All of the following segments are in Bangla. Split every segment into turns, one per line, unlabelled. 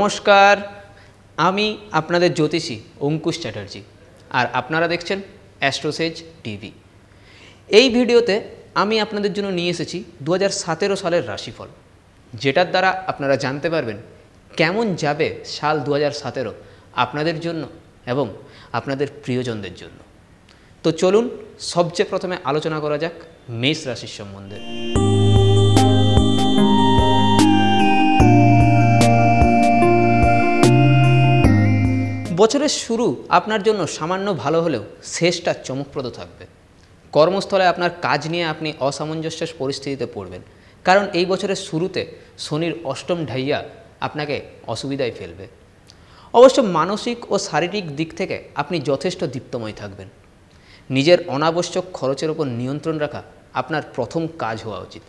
নমস্কার, আমি আপনাদের জ্যোতিষী অঙ্কুশ চ্যাটার্জি আর আপনারা দেখছেন অ্যাস্ট্রোসেজ টিভি। এই ভিডিওতে আমি আপনাদের জন্য নিয়ে এসেছি 2017 সালের রাশিফল, যেটার দ্বারা আপনারা জানতে পারবেন কেমন যাবে সাল 2017 আপনাদের জন্য এবং আপনাদের প্রিয়জনদের জন্য। তো চলুন সবচেয়ে প্রথমে আলোচনা করা যাক মেষ রাশির সম্বন্ধে। বছরের শুরু আপনার জন্য সামান্য ভালো হলেও শেষটা চমকপ্রদ থাকবে। কর্মস্থলে আপনার কাজ নিয়ে আপনি অসামঞ্জস্য পরিস্থিতিতে পড়বেন, কারণ এই বছরের শুরুতে শনির অষ্টম ঢাইয়া আপনাকে অসুবিধায় ফেলবে। অবশ্য মানসিক ও শারীরিক দিক থেকে আপনি যথেষ্ট দীপ্তময় থাকবেন। নিজের অনাবশ্যক খরচের ওপর নিয়ন্ত্রণ রাখা আপনার প্রথম কাজ হওয়া উচিত,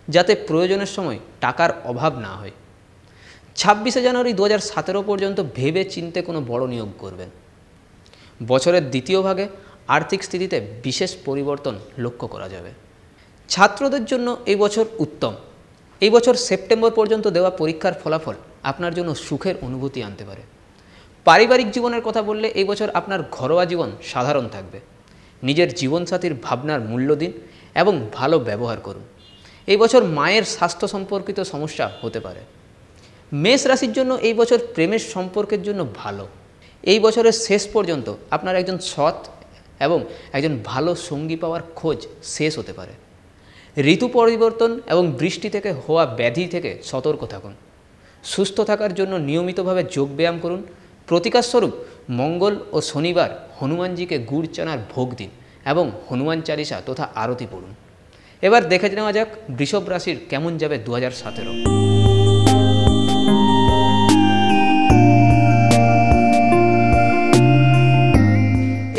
যাতে প্রয়োজনের সময় টাকার অভাব না হয়। 26শে জানুয়ারি 2017 পর্যন্ত ভেবে চিন্তে কোনো বড় নিয়োগ করবেন। বছরের দ্বিতীয় ভাগে আর্থিক স্থিতিতে বিশেষ পরিবর্তন লক্ষ্য করা যাবে। ছাত্রদের জন্য এই বছর উত্তম। এই বছর সেপ্টেম্বর পর্যন্ত দেওয়া পরীক্ষার ফলাফল আপনার জন্য সুখের অনুভূতি আনতে পারে। পারিবারিক জীবনের কথা বললে এই বছর আপনার ঘরোয়া জীবন সাধারণ থাকবে। নিজের জীবনসাথীর ভাবনার মূল্য দিন এবং ভালো ব্যবহার করুন। এই বছর মায়ের স্বাস্থ্য সম্পর্কিত সমস্যা হতে পারে। মেষ রাশির জন্য এই বছর প্রেমের সম্পর্কের জন্য ভালো। এই বছরের শেষ পর্যন্ত আপনার একজন সৎ এবং একজন ভালো সঙ্গী পাওয়ার খোঁজ শেষ হতে পারে। ঋতু পরিবর্তন এবং বৃষ্টি থেকে হওয়া ব্যাধি থেকে সতর্ক থাকুন। সুস্থ থাকার জন্য নিয়মিতভাবে যোগব্যায়াম করুন। প্রতিকারস্বরূপ মঙ্গল ও শনিবার হনুমানজিকে গুড় চানার ভোগ দিন এবং হনুমান চালিসা তথা আরতি পড়ুন। এবার দেখে নেওয়া যাক বৃষভ রাশির কেমন যাবে 2017।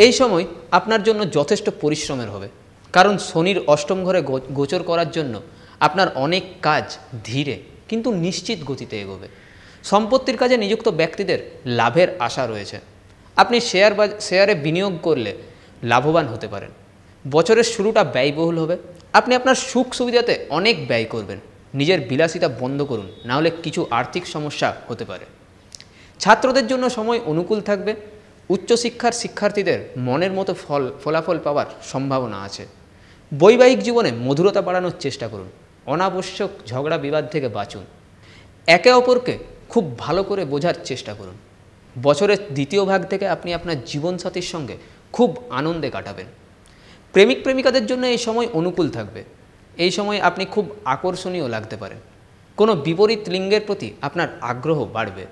এই সময় আপনার জন্য যথেষ্ট পরিশ্রমের হবে, কারণ শনির অষ্টম ঘরে গোচর করার জন্য আপনার অনেক কাজ ধীরে কিন্তু নিশ্চিত গতিতে এগোবে। সম্পত্তির কাজে নিযুক্ত ব্যক্তিদের লাভের আশা রয়েছে। আপনি শেয়ারে বিনিয়োগ করলে লাভবান হতে পারেন। বছরের শুরুটা ব্যয়বহুল হবে। আপনি আপনার সুখ সুবিধাতে অনেক ব্যয় করবেন। নিজের বিলাসিতা বন্ধ করুন, নাহলে কিছু আর্থিক সমস্যা হতে পারে। ছাত্রদের জন্য সময় অনুকূল থাকবে। উচ্চশিক্ষার শিক্ষার্থীদের মনের মতো ফলাফল পাওয়ার সম্ভাবনা আছে। বৈবাহিক জীবনে মধুরতা বাড়ানোর চেষ্টা করুন। অনাবশ্যক ঝগড়া বিবাদ থেকে বাঁচুন। একে অপরকে খুব ভালো করে বোঝার চেষ্টা করুন। বছরের দ্বিতীয় ভাগ থেকে আপনি আপনার জীবনসাথীর সঙ্গে খুব আনন্দে কাটাবেন। প্রেমিক প্রেমিকাদের জন্য এই সময় অনুকূল থাকবে। এই সময় আপনি খুব আকর্ষণীয় লাগতে পারেন। কোনো বিপরীত লিঙ্গের প্রতি আপনার আগ্রহ বাড়বে।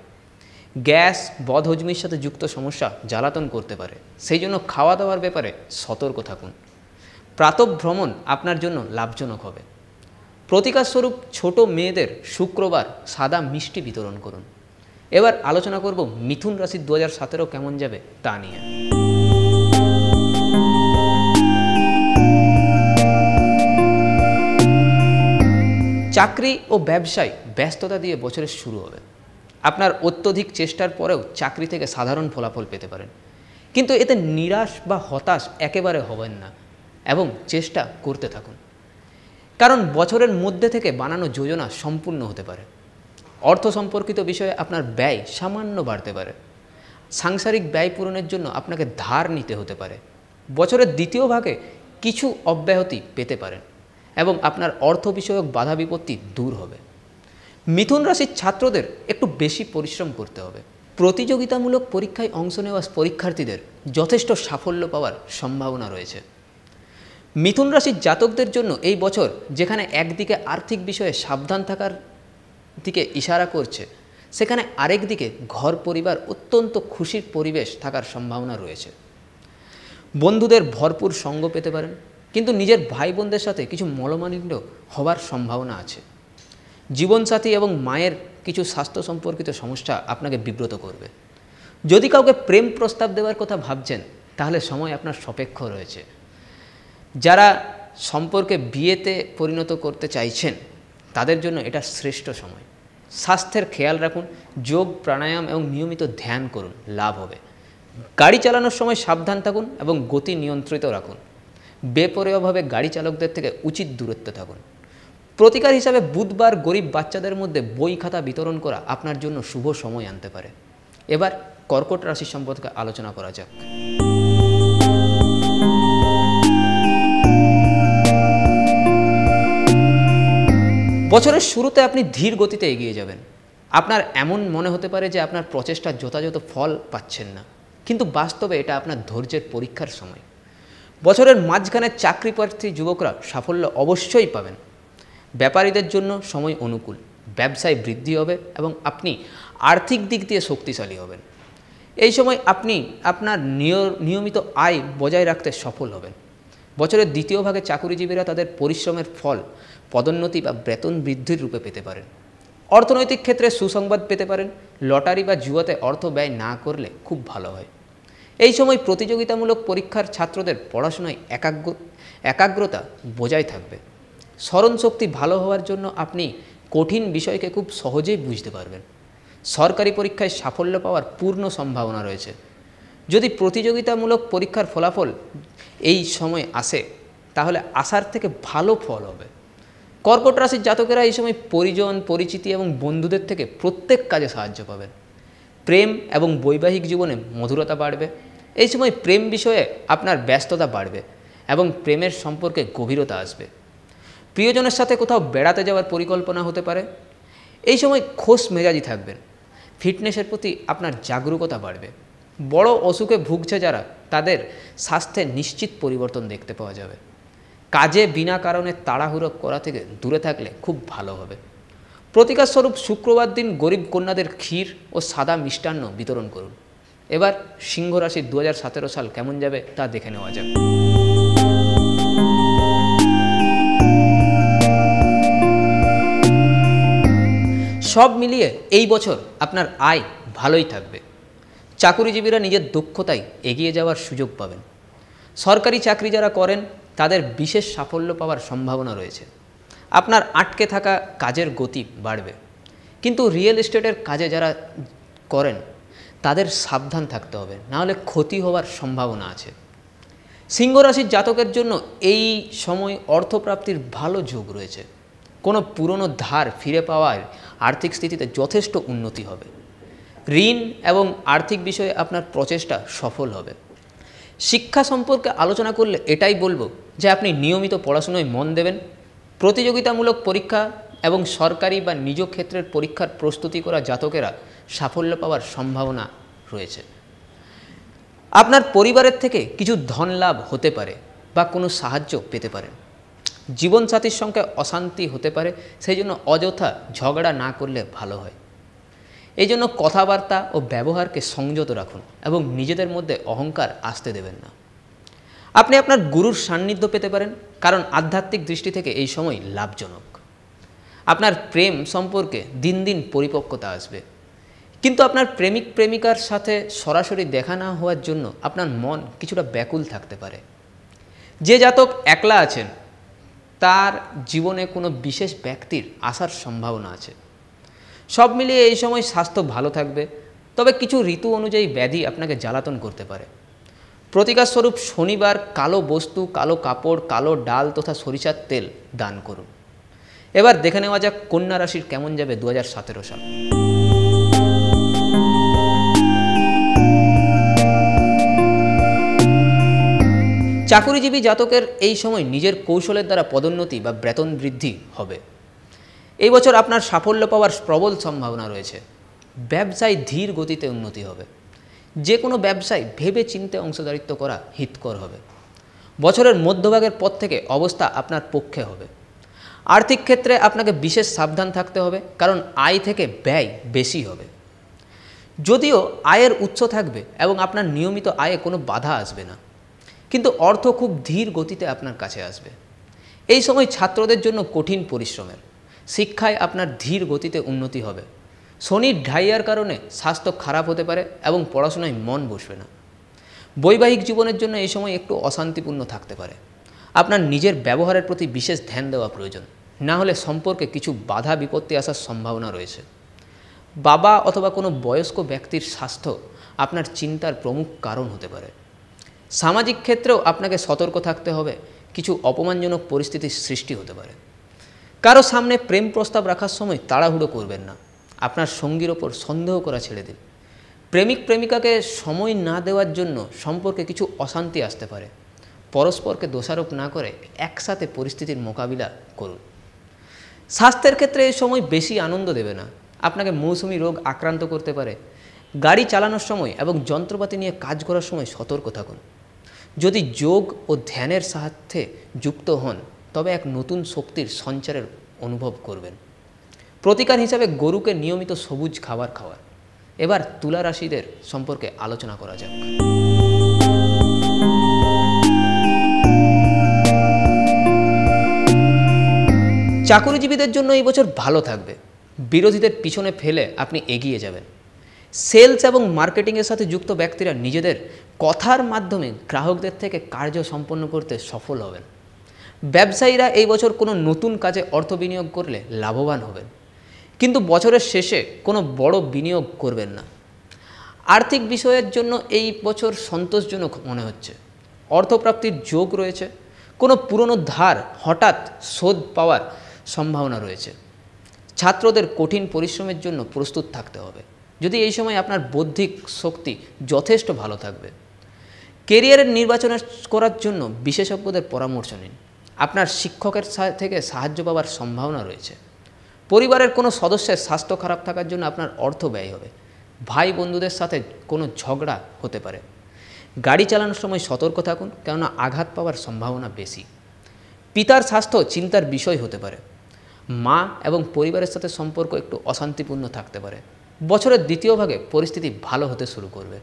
গ্যাস বদহজমির সাথে যুক্ত সমস্যা জ্বালাতন করতে পারে, সেই জন্য খাওয়া দাওয়ার ব্যাপারে সতর্ক থাকুন। প্রাতঃভ্রমণ আপনার জন্য লাভজনক হবে। প্রতিকারস্বরূপ ছোট মেয়েদের শুক্রবার সাদা মিষ্টি বিতরণ করুন। এবার আলোচনা করব মিথুন রাশির 2017 কেমন যাবে তা নিয়ে। চাকরি ও ব্যবসায় ব্যস্ততা দিয়ে বছরের শুরু হবে। আপনার অত্যধিক চেষ্টার পরেও চাকরি থেকে সাধারণ ফলাফল পেতে পারেন, কিন্তু এতে নিরাশ বা হতাশ একেবারে হবেন না এবং চেষ্টা করতে থাকুন, কারণ বছরের মধ্যে থেকে বানানো যোজনা সম্পূর্ণ হতে পারে। অর্থ সম্পর্কিত বিষয়ে আপনার ব্যয় সামান্য বাড়তে পারে। সাংসারিক ব্যয় পূরণের জন্য আপনাকে ধার নিতে হতে পারে। বছরের দ্বিতীয় ভাগে কিছু অব্যাহতি পেতে পারেন এবং আপনার অর্থ বিষয়ক বাধা বিপত্তি দূর হবে। মিথুন রাশির ছাত্রদের একটু বেশি পরিশ্রম করতে হবে। প্রতিযোগিতামূলক পরীক্ষায় অংশ নেওয়া পরীক্ষার্থীদের যথেষ্ট সাফল্য পাওয়ার সম্ভাবনা রয়েছে। মিথুন রাশির জাতকদের জন্য এই বছর যেখানে একদিকে আর্থিক বিষয়ে সাবধান থাকার দিকে ইশারা করছে, সেখানে আরেক দিকে ঘর পরিবার অত্যন্ত খুশির পরিবেশ থাকার সম্ভাবনা রয়েছে। বন্ধুদের ভরপুর সঙ্গ পেতে পারেন, কিন্তু নিজের ভাই বোনদের সাথে কিছু মনোমালিন্য হওয়ার সম্ভাবনা আছে। জীবনসাথী এবং মায়ের কিছু স্বাস্থ্য সম্পর্কিত সমস্যা আপনাকে বিব্রত করবে। যদি কাউকে প্রেম প্রস্তাব দেওয়ার কথা ভাবছেন, তাহলে সময় আপনার সাপেক্ষ রয়েছে। যারা সম্পর্কে বিয়েতে পরিণত করতে চাইছেন, তাদের জন্য এটা শ্রেষ্ঠ সময়। স্বাস্থ্যের খেয়াল রাখুন, যোগ প্রাণায়াম এবং নিয়মিত ধ্যান করুন, লাভ হবে। গাড়ি চালানোর সময় সাবধান থাকুন এবং গতি নিয়ন্ত্রিত রাখুন। বেপরোয়াভাবে গাড়ি চালকদের থেকে উচিত দূরত্বে থাকুন। প্রতিকার হিসাবে বুধবার গরিব বাচ্চাদের মধ্যে বই খাতা বিতরণ করা আপনার জন্য শুভ সময় আনতে পারে। এবার কর্কট রাশি সম্পর্কে আলোচনা করা যাক। বছরের শুরুতে আপনি ধীর গতিতে এগিয়ে যাবেন। আপনার এমন মনে হতে পারে যে আপনার প্রচেষ্টার যথাযথ ফল পাচ্ছেন না, কিন্তু বাস্তবে এটা আপনার ধৈর্যের পরীক্ষার সময়। বছরের মাঝখানে চাকরি প্রার্থী যুবকরা সাফল্য অবশ্যই পাবেন। ব্যাপারীদের জন্য সময় অনুকূল, ব্যবসায় বৃদ্ধি হবে এবং আপনি আর্থিক দিক দিয়ে শক্তিশালী হবেন। এই সময় আপনি আপনার নিয়মিত আয় বজায় রাখতে সফল হবেন। বছরের দ্বিতীয় ভাগে চাকুরিজীবীরা তাদের পরিশ্রমের ফল পদোন্নতি বা বেতন বৃদ্ধির রূপে পেতে পারেন। অর্থনৈতিক ক্ষেত্রে সুসংবাদ পেতে পারেন। লটারি বা জুয়াতে অর্থ ব্যয় না করলে খুব ভালো হয়। এই সময় প্রতিযোগিতামূলক পরীক্ষার ছাত্রদের পড়াশোনায় একাগ্রতা বজায় থাকবে। স্মরণশক্তি ভালো হওয়ার জন্য আপনি কঠিন বিষয়কে খুব সহজেই বুঝতে পারবেন। সরকারি পরীক্ষায় সাফল্য পাওয়ার পূর্ণ সম্ভাবনা রয়েছে। যদি প্রতিযোগিতামূলক পরীক্ষার ফলাফল এই সময় আসে, তাহলে আশার থেকে ভালো ফল হবে। কর্কট রাশির জাতকেরা এই সময় পরিজন, পরিচিতি এবং বন্ধুদের থেকে প্রত্যেক কাজে সাহায্য পাবেন। প্রেম এবং বৈবাহিক জীবনে মধুরতা বাড়বে। এই সময় প্রেম বিষয়ে আপনার ব্যস্ততা বাড়বে এবং প্রেমের সম্পর্কে গভীরতা আসবে। প্রিয়জনের সাথে কোথাও বেড়াতে যাওয়ার পরিকল্পনা হতে পারে। এই সময় খোশ মেজাজি থাকবেন। ফিটনেসের প্রতি আপনার জাগরুকতা বাড়বে। বড় অসুখে ভুগছে যারা, তাদের স্বাস্থ্যে নিশ্চিত পরিবর্তন দেখতে পাওয়া যাবে। কাজে বিনা কারণে তাড়াহুড়ো করা থেকে দূরে থাকলে খুব ভালো হবে। প্রতিকার স্বরূপ শুক্রবার দিন গরিব কন্যাদের ক্ষীর ও সাদা মিষ্টান্ন বিতরণ করুন। এবার সিংহ রাশির 2017 সাল কেমন যাবে তা দেখে নেওয়া যাক। সব মিলিয়ে এই বছর আপনার আয় ভালোই থাকবে। চাকুরিজীবীরা নিজের দক্ষতায় এগিয়ে যাওয়ার সুযোগ পাবেন। সরকারি চাকরি যারা করেন তাদের বিশেষ সাফল্য পাওয়ার সম্ভাবনা রয়েছে। আপনার আটকে থাকা কাজের গতি বাড়বে। কিন্তু রিয়েল এস্টেটের কাজে যারা করেন তাদের সাবধান থাকতে হবে, নাহলে ক্ষতি হওয়ার সম্ভাবনা আছে। সিংহ রাশির জাতকের জন্য এই সময় অর্থপ্রাপ্তির ভালো যোগ রয়েছে। কোনো পুরনো ধার ফিরে পাওয়ার আর্থিক স্থিতিতে যথেষ্ট উন্নতি হবে। ঋণ এবং আর্থিক বিষয়ে আপনার প্রচেষ্টা সফল হবে। শিক্ষা সম্পর্কে আলোচনা করলে এটাই বলবো যে আপনি নিয়মিত পড়াশোনায় মন দেবেন। প্রতিযোগিতামূলক পরীক্ষা এবং সরকারি বা নিজ ক্ষেত্রের পরীক্ষার প্রস্তুতি করা জাতকেরা সাফল্য পাওয়ার সম্ভাবনা রয়েছে। আপনার পরিবারের থেকে কিছু ধন লাভ হতে পারে বা কোনো সাহায্য পেতে পারেন। জীবনসাথীর সঙ্গে অশান্তি হতে পারে, সেই জন্য অযথা ঝগড়া না করলে ভালো হয়। এই জন্য কথাবার্তা ও ব্যবহারকে সংযত রাখুন এবং নিজেদের মধ্যে অহংকার আসতে দেবেন না। আপনি আপনার গুরুর সান্নিধ্য পেতে পারেন, কারণ আধ্যাত্মিক দৃষ্টি থেকে এই সময় লাভজনক। আপনার প্রেম সম্পর্কে দিন দিন পরিপক্কতা আসবে। কিন্তু আপনার প্রেমিক প্রেমিকার সাথে সরাসরি দেখা না হওয়ার জন্য আপনার মন কিছুটা ব্যাকুল থাকতে পারে। যে জাতক একলা আছেন তার জীবনে কোনো বিশেষ ব্যক্তির আসার সম্ভাবনা আছে। সব মিলিয়ে এই সময় স্বাস্থ্য ভালো থাকবে, তবে কিছু ঋতু অনুযায়ী ব্যাধি আপনাকে জ্বালাতন করতে পারে। প্রতিকার স্বরূপ শনিবার কালো বস্তু, কালো কাপড়, কালো ডাল তথা সরিষার তেল দান করুন। এবার দেখে নেওয়া যাক কন্যা রাশির কেমন যাবে 2017 সাল। চাকুরিজীবী জাতকের এই সময় নিজের কৌশলের দ্বারা পদোন্নতি বা বেতন বৃদ্ধি হবে। এই বছর আপনার সাফল্য পাওয়ার প্রবল সম্ভাবনা রয়েছে। ব্যবসায় ধীর গতিতে উন্নতি হবে। যে কোনো ব্যবসায় ভেবে চিন্তে অংশীদারিত্ব করা হিতকর হবে। বছরের মধ্যভাগের পর থেকে অবস্থা আপনার পক্ষে হবে। আর্থিক ক্ষেত্রে আপনাকে বিশেষ সাবধান থাকতে হবে, কারণ আয় থেকে ব্যয় বেশি হবে। যদিও আয়ের উৎস থাকবে এবং আপনার নিয়মিত আয়ে কোনো বাধা আসবে না, কিন্তু অর্থ খুব ধীর গতিতে আপনার কাছে আসবে। এই সময় ছাত্রদের জন্য কঠিন পরিশ্রমের। শিক্ষায় আপনার ধীর গতিতে উন্নতি হবে। শনির ঢাইয়ার কারণে স্বাস্থ্য খারাপ হতে পারে এবং পড়াশোনায় মন বসবে না। বৈবাহিক জীবনের জন্য এই সময় একটু অশান্তিপূর্ণ থাকতে পারে। আপনার নিজের ব্যবহারের প্রতি বিশেষ ধ্যান দেওয়া প্রয়োজন, না হলে সম্পর্কে কিছু বাধা বিপত্তি আসার সম্ভাবনা রয়েছে। বাবা অথবা কোনো বয়স্ক ব্যক্তির স্বাস্থ্য আপনার চিন্তার প্রমুখ কারণ হতে পারে। সামাজিক ক্ষেত্রেও আপনাকে সতর্ক থাকতে হবে, কিছু অপমানজনক পরিস্থিতির সৃষ্টি হতে পারে। কারো সামনে প্রেম প্রস্তাব রাখার সময় তাড়াহুড়ো করবেন না। আপনার সঙ্গীর ওপর সন্দেহ করা ছেড়ে দিন। প্রেমিক প্রেমিকাকে সময় না দেওয়ার জন্য সম্পর্কে কিছু অশান্তি আসতে পারে। পরস্পরকে দোষারোপ না করে একসাথে পরিস্থিতির মোকাবিলা করুন। স্বাস্থ্যের ক্ষেত্রে এই সময় বেশি আনন্দ দেবে না। আপনাকে মৌসুমি রোগ আক্রান্ত করতে পারে। গাড়ি চালানোর সময় এবং যন্ত্রপাতি নিয়ে কাজ করার সময় সতর্ক থাকুন। যদি যোগ ও ধ্যানের সাথে যুক্ত হন তবে এক নতুন শক্তির সঞ্চারের অনুভব করবেন। প্রতিকার হিসাবে গরুকে নিয়মিত সবুজ খাবার খাওয়ার। এবার তুলা রাশিদের সম্পর্কে আলোচনা করা যাক। চাকুরিজীবীদের জন্য এই বছর ভালো থাকবে। বিরোধীদের পিছনে ফেলে আপনি এগিয়ে যাবেন। সেলস এবং মার্কেটিংয়ের সাথে যুক্ত ব্যক্তিরা নিজেদের কথার মাধ্যমে গ্রাহকদের থেকে কার্য সম্পন্ন করতে সফল হবেন। ব্যবসায়ীরা এই বছর কোনো নতুন কাজে অর্থ বিনিয়োগ করলে লাভবান হবেন, কিন্তু বছরের শেষে কোনো বড় বিনিয়োগ করবেন না। আর্থিক বিষয়ের জন্য এই বছর সন্তোষজনক মনে হচ্ছে। অর্থপ্রাপ্তির যোগ রয়েছে। কোনো পুরনো ধার হঠাৎ শোধ পাওয়ার সম্ভাবনা রয়েছে। ছাত্রদের কঠিন পরিশ্রমের জন্য প্রস্তুত থাকতে হবে। যদি এই সময় আপনার বৌদ্ধিক শক্তি যথেষ্ট ভালো থাকবে। কেরিয়ারের নির্বাচন করার জন্য বিশেষজ্ঞদের পরামর্শ নিন। আপনার শিক্ষকের থেকে সাহায্য পাওয়ার সম্ভাবনা রয়েছে। পরিবারের কোনো সদস্যের স্বাস্থ্য খারাপ থাকার জন্য আপনার অর্থ ব্যয় হবে। ভাই বন্ধুদের সাথে কোনো ঝগড়া হতে পারে। গাড়ি চালানোর সময় সতর্ক থাকুন, কেননা আঘাত পাওয়ার সম্ভাবনা বেশি। পিতার স্বাস্থ্য চিন্তার বিষয় হতে পারে। মা এবং পরিবারের সাথে সম্পর্ক একটু অশান্তিপূর্ণ থাকতে পারে। বছরের দ্বিতীয় ভাগে পরিস্থিতি ভালো হতে শুরু করবে।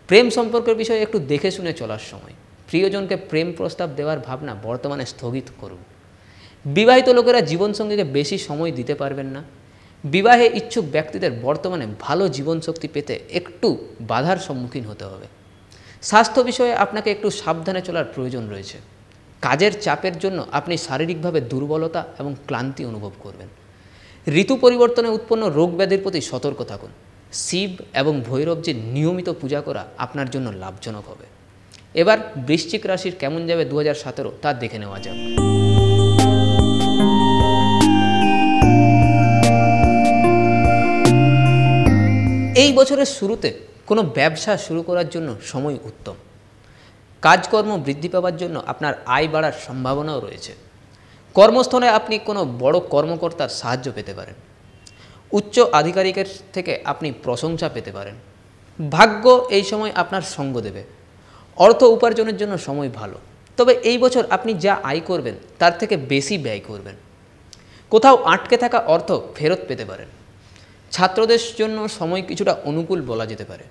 প্রেম সম্পর্কের বিষয়ে একটু দেখে শুনে চলার সময়। প্রিয়জনকে প্রেম প্রস্তাব দেওয়ার ভাবনা বর্তমানে স্থগিত করুন। বিবাহিত লোকেরা জীবনসঙ্গীকে বেশি সময় দিতে পারবেন না। বিবাহে ইচ্ছুক ব্যক্তিদের বর্তমানে ভালো জীবনশক্তি পেতে একটু বাধার সম্মুখীন হতে হবে। স্বাস্থ্য বিষয়ে আপনাকে একটু সাবধানে চলার প্রয়োজন রয়েছে। কাজের চাপের জন্য আপনি শারীরিকভাবে দুর্বলতা এবং ক্লান্তি অনুভব করবেন। ঋতু পরিবর্তনে উৎপন্ন রোগ ব্যাধির প্রতি সতর্ক থাকুন। শিব এবং ভৈরবজির নিয়মিত পূজা করা আপনার জন্য লাভজনক হবে। এবার বৃশ্চিক রাশির কেমন যাবে 2017 তা দেখে নেওয়া যাক। এই বছরের শুরুতে কোনো ব্যবসা শুরু করার জন্য সময় উত্তম। কাজকর্ম বৃদ্ধি পাওয়ার জন্য আপনার আয় বাড়ার সম্ভাবনাও রয়েছে। কর্মস্থলে আপনি কোনো বড় কর্মকর্তার সাহায্য পেতে পারেন। উচ্চ আধিকারিকের থেকে আপনি প্রশংসা পেতে পারেন। ভাগ্য এই সময় আপনার সঙ্গ দেবে। অর্থ উপার্জনের জন্য সময় ভালো, তবে এই বছর আপনি যা আয় করবেন তার থেকে বেশি ব্যয় করবেন। কোথাও আটকে থাকা অর্থ ফেরত পেতে পারেন। ছাত্রদের জন্য সময় কিছুটা অনুকূল বলা যেতে পারে।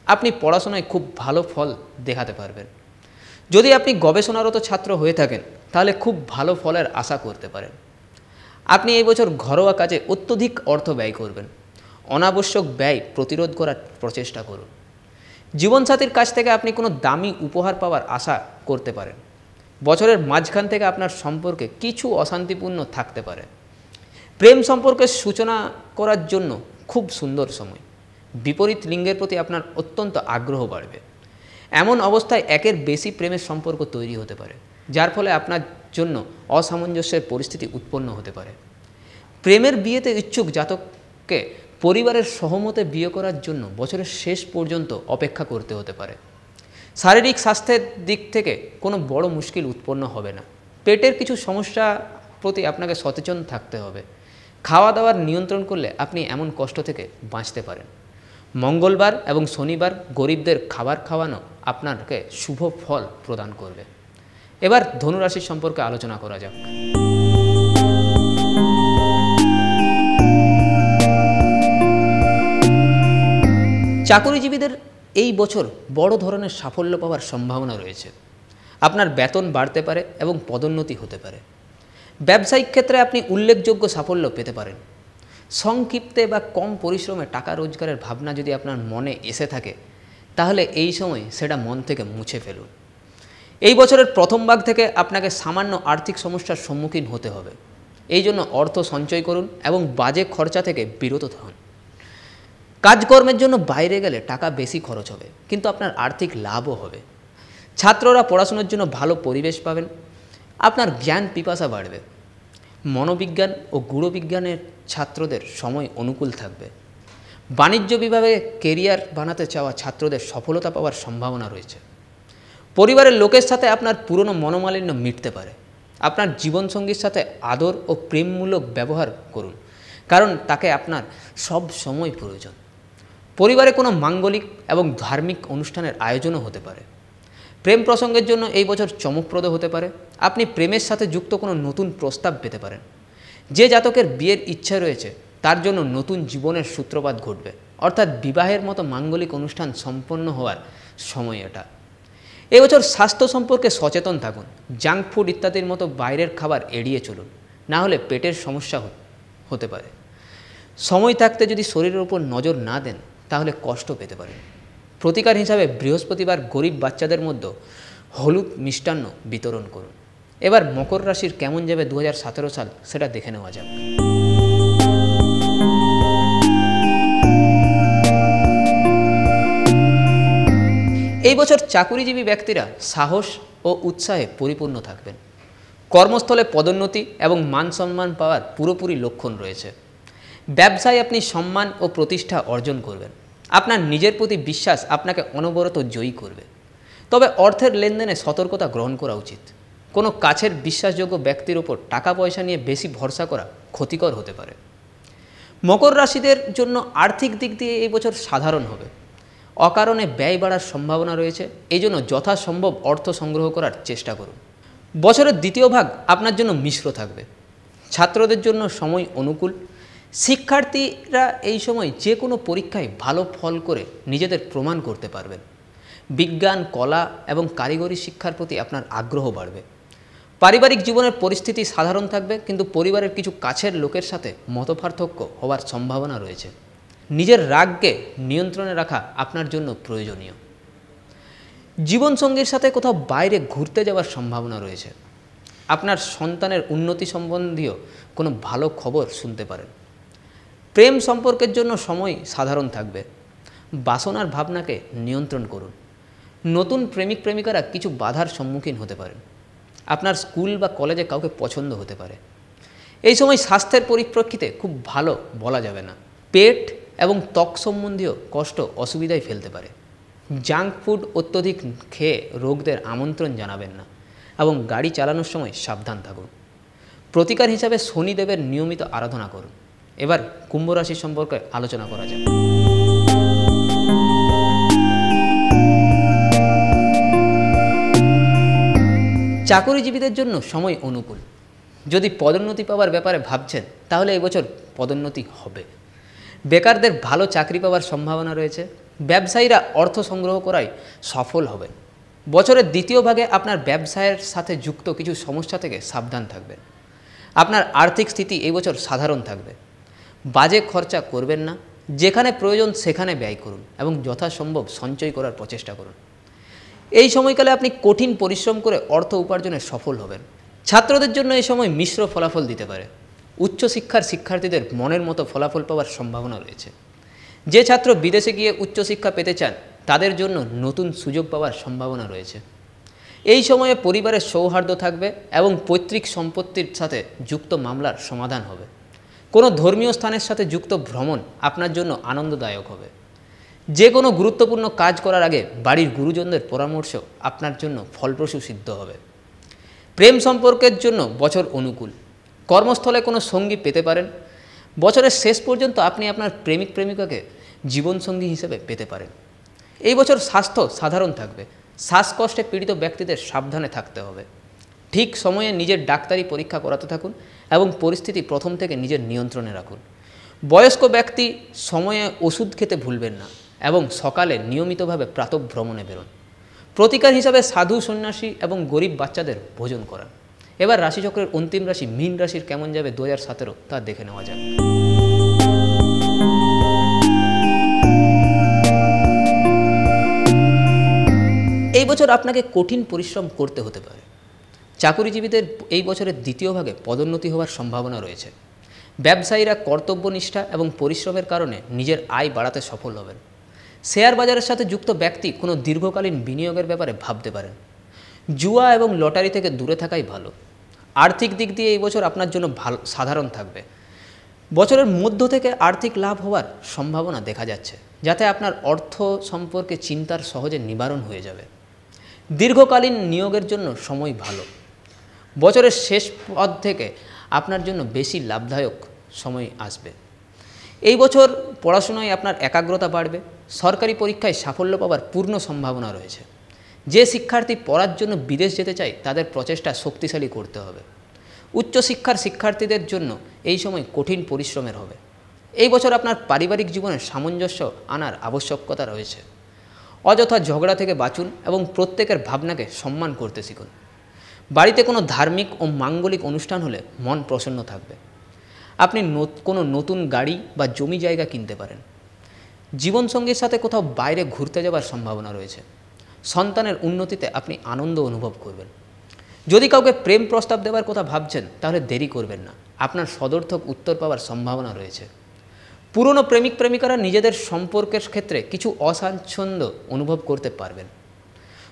আপনি পড়াশোনায় খুব ভালো ফল দেখাতে পারবেন। যদি আপনি গবেষণারত ছাত্র হয়ে থাকেন তাহলে খুব ভালো ফলের আশা করতে পারেন। আপনি এই বছর ঘরোয়া কাজে অত্যধিক অর্থ ব্যয় করবেন। অনাবশ্যক ব্যয় প্রতিরোধ করার প্রচেষ্টা করুন। জীবনসাথীর কাছ থেকে আপনি কোনো দামি উপহার পাওয়ার আশা করতে পারেন। বছরের মাঝখান থেকে আপনার সম্পর্কে কিছু অশান্তিপূর্ণ থাকতে পারে। প্রেম সম্পর্কের সূচনা করার জন্য খুব সুন্দর সময়। বিপরীত লিঙ্গের প্রতি আপনার অত্যন্ত আগ্রহ বাড়বে। এমন অবস্থায় একের বেশি প্রেমের সম্পর্ক তৈরি হতে পারে, যার ফলে আপনার জন্য অসামঞ্জস্যের পরিস্থিতি উৎপন্ন হতে পারে। প্রেমের বিয়েতে ইচ্ছুক জাতককে পরিবারের সহমতে বিয়ে করার জন্য বছরের শেষ পর্যন্ত অপেক্ষা করতে হতে পারে। শারীরিক স্বাস্থ্যের দিক থেকে কোনো বড় মুশকিল উৎপন্ন হবে না। পেটের কিছু সমস্যা প্রতি আপনাকে সচেতন থাকতে হবে। খাওয়া দাওয়ার নিয়ন্ত্রণ করলে আপনি এমন কষ্ট থেকে বাঁচতে পারেন। মঙ্গলবার এবং শনিবার গরিবদের খাবার খাওয়ানো আপনাকে শুভ ফল প্রদান করবে। এবার ধনুরাশির সম্পর্কে আলোচনা করা যাক। চাকরিজীবীদের এই বছর বড় ধরনের সাফল্য পাওয়ার সম্ভাবনা রয়েছে। আপনার বেতন বাড়তে পারে এবং পদোন্নতি হতে পারে। ব্যবসায়িক ক্ষেত্রে আপনি উল্লেখযোগ্য সাফল্য পেতে পারেন। সংক্ষিপ্তে বা কম পরিশ্রমে টাকা রোজগারের ভাবনা যদি আপনার মনে এসে থাকে তাহলে এই সময় সেটা মন থেকে মুছে ফেলুন। এই বছরের প্রথম ভাগ থেকে আপনাকে সামান্য আর্থিক সমস্যার সম্মুখীন হতে হবে। এই জন্য অর্থ সঞ্চয় করুন এবং বাজে খরচা থেকে বিরত থাকুন। কাজকর্মের জন্য বাইরে গেলে টাকা বেশি খরচ হবে, কিন্তু আপনার আর্থিক লাভও হবে। ছাত্ররা পড়াশোনার জন্য ভালো পরিবেশ পাবেন। আপনার জ্ঞান পিপাসা বাড়বে। মনোবিজ্ঞান ও গূঢ়বিজ্ঞানের ছাত্রদের সময় অনুকূল থাকবে। বাণিজ্য বিভাগে কেরিয়ার বানাতে চাওয়া ছাত্রদের সফলতা পাওয়ার সম্ভাবনা রয়েছে। পরিবারের লোকের সাথে আপনার পুরনো মনোমালিন্য মিটতে পারে। আপনার জীবনসঙ্গীর সাথে আদর ও প্রেমমূলক ব্যবহার করুন, কারণ তাকে আপনার সব সময় প্রয়োজন। পরিবারে কোনো মাঙ্গলিক এবং ধার্মিক অনুষ্ঠানের আয়োজনও হতে পারে। প্রেম প্রসঙ্গের জন্য এই বছর চমকপ্রদ হতে পারে। আপনি প্রেমের সাথে যুক্ত কোনো নতুন প্রস্তাব পেতে পারেন। যে জাতকের বিয়ের ইচ্ছা রয়েছে তার জন্য নতুন জীবনের সূত্রপাত ঘটবে, অর্থাৎ বিবাহের মতো মাঙ্গলিক অনুষ্ঠান সম্পন্ন হওয়ার সময় এটা। এবছর স্বাস্থ্য সম্পর্কে সচেতন থাকুন। জাঙ্ক ফুড ইত্যাদির মতো বাইরের খাবার এড়িয়ে চলুন, না হলে পেটের সমস্যা হতে পারে। সময় থাকতে যদি শরীরের উপর নজর না দেন তাহলে কষ্ট পেতে পারেন। প্রতিকার হিসাবে বৃহস্পতিবার গরিব বাচ্চাদের মধ্যে হলুদ মিষ্টান্ন বিতরণ করুন। এবার মকর রাশির কেমন যাবে 2017 সাল সেটা দেখে নেওয়া যাক। এই বছর চাকুরিজীবী ব্যক্তিরা সাহস ও উৎসাহে পরিপূর্ণ থাকবেন। কর্মস্থলে পদোন্নতি এবং মান সম্মান পাওয়ার পুরোপুরি লক্ষণ রয়েছে। ব্যবসায় আপনি সম্মান ও প্রতিষ্ঠা অর্জন করবেন। আপনার নিজের প্রতি বিশ্বাস আপনাকে অনবরত জয়ী করবে। তবে অর্থের লেনদেনে সতর্কতা গ্রহণ করা উচিত। কোনো কাছের বিশ্বাসযোগ্য ব্যক্তির ওপর টাকা পয়সা নিয়ে বেশি ভরসা করা ক্ষতিকর হতে পারে। মকর রাশিদের জন্য আর্থিক দিক দিয়ে এই বছর সাধারণ হবে। অকারণে ব্যয় বাড়ার সম্ভাবনা রয়েছে, এই জন্য যথাসম্ভব অর্থ সংগ্রহ করার চেষ্টা করুন। বছরের দ্বিতীয় ভাগ আপনার জন্য মিশ্র থাকবে। ছাত্রদের জন্য সময় অনুকূল। শিক্ষার্থীরা এই সময় যে কোনো পরীক্ষায় ভালো ফল করে নিজেদের প্রমাণ করতে পারবেন। বিজ্ঞান, কলা এবং কারিগরি শিক্ষার প্রতি আপনার আগ্রহ বাড়বে। পারিবারিক জীবনের পরিস্থিতি সাধারণ থাকবে, কিন্তু পরিবারের কিছু কাছের লোকের সাথে মতপার্থক্য হওয়ার সম্ভাবনা রয়েছে। নিজের রাগকে নিয়ন্ত্রণে রাখা আপনার জন্য প্রয়োজনীয়। জীবনসঙ্গীর সাথে কোথাও বাইরে ঘুরতে যাওয়ার সম্ভাবনা রয়েছে। আপনার সন্তানের উন্নতি সম্বন্ধীয় কোনো ভালো খবর শুনতে পারেন। প্রেম সম্পর্কের জন্য সময় সাধারণ থাকবে। বাসনার ভাবনাকে নিয়ন্ত্রণ করুন। নতুন প্রেমিক প্রেমিকারা কিছু বাধার সম্মুখীন হতে পারেন। আপনার স্কুল বা কলেজে কাউকে পছন্দ হতে পারে। এই সময় স্বাস্থ্যের পরিপ্রেক্ষিতে খুব ভালো বলা যাবে না। পেট এবং ত্বক সম্বন্ধীয় কষ্ট অসুবিধায় ফেলতে পারে। জাঙ্ক ফুড অত্যধিক খেয়ে রোগদের আমন্ত্রণ জানাবেন না এবং গাড়ি চালানোর সময় সাবধান থাকুন। প্রতিকার হিসাবে শনিদেবের নিয়মিত আরাধনা করুন। এবার কুম্ভ রাশি সম্পর্কে আলোচনা করা যাক। চাকরিজীবীদের জন্য সময় অনুকূল। যদি পদোন্নতি পাওয়ার ব্যাপারে ভাবছেন তাহলে এবছর পদোন্নতি হবে। বেকারদের ভালো চাকরি পাওয়ার সম্ভাবনা রয়েছে। ব্যবসায়ীরা অর্থ সংগ্রহ করায় সফল হবেন। বছরের দ্বিতীয় ভাগে আপনার ব্যবসায়ের সাথে যুক্ত কিছু সমস্যা থেকে সাবধান থাকবেন। আপনার আর্থিক স্থিতি এই বছর সাধারণ থাকবে। বাজে খরচা করবেন না। যেখানে প্রয়োজন সেখানে ব্যয় করুন এবং যথাসম্ভব সঞ্চয় করার প্রচেষ্টা করুন। এই সময়কালে আপনি কঠিন পরিশ্রম করে অর্থ উপার্জনে সফল হবেন। ছাত্রদের জন্য এই সময় মিশ্র ফলাফল দিতে পারে। উচ্চশিক্ষার শিক্ষার্থীদের মনের মতো ফলাফল পাওয়ার সম্ভাবনা রয়েছে। যে ছাত্র বিদেশে গিয়ে উচ্চশিক্ষা পেতে চান তাদের জন্য নতুন সুযোগ পাওয়ার সম্ভাবনা রয়েছে। এই সময়ে পরিবারের সৌহার্দ্য থাকবে এবং পৈতৃক সম্পত্তির সাথে যুক্ত মামলার সমাধান হবে। কোনো ধর্মীয় স্থানের সাথে যুক্ত ভ্রমণ আপনার জন্য আনন্দদায়ক হবে। যে কোনো গুরুত্বপূর্ণ কাজ করার আগে বাড়ির গুরুজনদের পরামর্শ আপনার জন্য ফলপ্রসূ সিদ্ধ হবে। প্রেম সম্পর্কের জন্য বছর অনুকূল। কর্মস্থলে কোনো সঙ্গী পেতে পারেন। বছরের শেষ পর্যন্ত আপনি আপনার প্রেমিক প্রেমিকাকে জীবনসঙ্গী হিসেবে পেতে পারেন। এই বছর স্বাস্থ্য সাধারণ থাকবে। শ্বাসকষ্টে পীড়িত ব্যক্তিদের সাবধানে থাকতে হবে। ঠিক সময়ে নিজের ডাক্তারি পরীক্ষা করাতে থাকুন এবং পরিস্থিতি প্রথম থেকে নিজের নিয়ন্ত্রণে রাখুন। বয়স্ক ব্যক্তি সময়ে ওষুধ খেতে ভুলবেন না এবং সকালে নিয়মিতভাবে প্রাতঃভ্রমণে বেরোন। প্রতিকার হিসাবে সাধু সন্ন্যাসী এবং গরিব বাচ্চাদের ভোজন করান। এবার রাশিচক্রের অন্তিম রাশি মীন রাশির কেমন যাবে 2017 তা দেখে নেওয়া যাক। এই বছর আপনাকে কঠিন পরিশ্রম করতে হতে পারে। চাকুরিজীবীদের এই বছরের দ্বিতীয় ভাগে পদোন্নতি হওয়ার সম্ভাবনা রয়েছে। ব্যবসায়ীরা কর্তব্যনিষ্ঠা এবং পরিশ্রমের কারণে নিজের আয় বাড়াতে সফল হবেন। শেয়ার বাজারের সাথে যুক্ত ব্যক্তি কোনো দীর্ঘকালীন বিনিয়োগের ব্যাপারে ভাবতে পারেন। জুয়া এবং লটারি থেকে দূরে থাকাই ভালো। আর্থিক দিক দিয়ে এই বছর আপনার জন্য ভালো সাধারণ থাকবে। বছরের মধ্য থেকে আর্থিক লাভ হওয়ার সম্ভাবনা দেখা যাচ্ছে, যাতে আপনার অর্থ সম্পর্কে চিন্তার সহজে নিবারণ হয়ে যাবে। দীর্ঘকালীন নিয়োগের জন্য সময় ভালো। বছরের শেষ পথ থেকে আপনার জন্য বেশি লাভদায়ক সময় আসবে। এই বছর পড়াশোনায় আপনার একাগ্রতা বাড়বে। সরকারি পরীক্ষায় সাফল্য পাওয়ার পূর্ণ সম্ভাবনা রয়েছে। যে শিক্ষার্থী পড়ার জন্য বিদেশ যেতে চায় তাদের প্রচেষ্টা শক্তিশালী করতে হবে। উচ্চশিক্ষার শিক্ষার্থীদের জন্য এই সময় কঠিন পরিশ্রমের হবে। এই বছর আপনার পারিবারিক জীবনে সামঞ্জস্য আনার আবশ্যকতা রয়েছে। অযথা ঝগড়া থেকে বাঁচুন এবং প্রত্যেকের ভাবনাকে সম্মান করতে শিখুন। বাড়িতে কোনো ধার্মিক ও মাঙ্গলিক অনুষ্ঠান হলে মন প্রসন্ন থাকবে। আপনি কোনো নতুন গাড়ি বা জমি জায়গা কিনতে পারেন। জীবনসঙ্গীর সাথে কোথাও বাইরে ঘুরতে যাওয়ার সম্ভাবনা রয়েছে। সন্তানের উন্নতিতে আপনি আনন্দ অনুভব করবেন। যদি কাউকে প্রেম প্রস্তাব দেওয়ার কথা ভাবছেন তাহলে দেরি করবেন না, আপনার সদর্থক উত্তর পাওয়ার সম্ভাবনা রয়েছে। পুরনো প্রেমিক প্রেমিকারা নিজেদের সম্পর্কের ক্ষেত্রে কিছু অস্বাচ্ছন্দ্য অনুভব করতে পারবেন।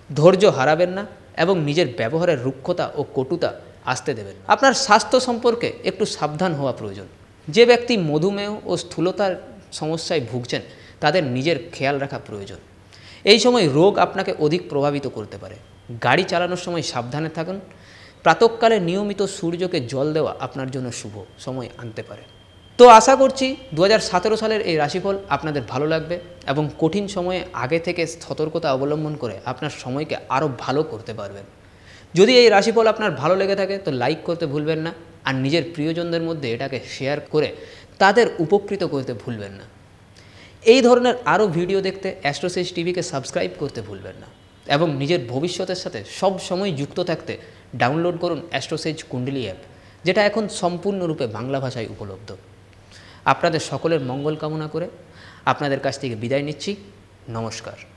ধৈর্য হারাবেন না এবং নিজের ব্যবহারের রুক্ষতা ও কটুতা আসতে দেবেন। আপনার স্বাস্থ্য সম্পর্কে একটু সাবধান হওয়া প্রয়োজন। যে ব্যক্তি মধুমেহ ও স্থূলতার সমস্যায় ভুগছেন তাদের নিজের খেয়াল রাখা প্রয়োজন। এই সময় রোগ আপনাকে অধিক প্রভাবিত করতে পারে। গাড়ি চালানোর সময় সাবধানে থাকুন। প্রাতঃকালে নিয়মিত সূর্যকে জল দেওয়া আপনার জন্য শুভ সময় আনতে পারে। তো আশা করছি 2017 সালের এই রাশিফল আপনাদের ভালো লাগবে এবং কঠিন সময়ে আগে থেকে সতর্কতা অবলম্বন করে আপনার সময়কে আরও ভালো করতে পারবেন। যদি এই রাশিফল আপনার ভালো লেগে থাকে তো লাইক করতে ভুলবেন না, আর নিজের প্রিয়জনদের মধ্যে এটাকে শেয়ার করে তাদের উপকৃত করতে ভুলবেন না। এই ধরনের আরও ভিডিও দেখতে অ্যাস্ট্রোসেজ টিভিকে সাবস্ক্রাইব করতে ভুলবেন না এবং নিজের ভবিষ্যতের সাথে সব সময় যুক্ত থাকতে ডাউনলোড করুন অ্যাস্ট্রোসেজ কুণ্ডলী অ্যাপ, যেটা এখন সম্পূর্ণরূপে বাংলা ভাষায় উপলব্ধ। আপনাদের সকলের মঙ্গল কামনা করে আপনাদের কাছ থেকে বিদায় নিচ্ছি। নমস্কার।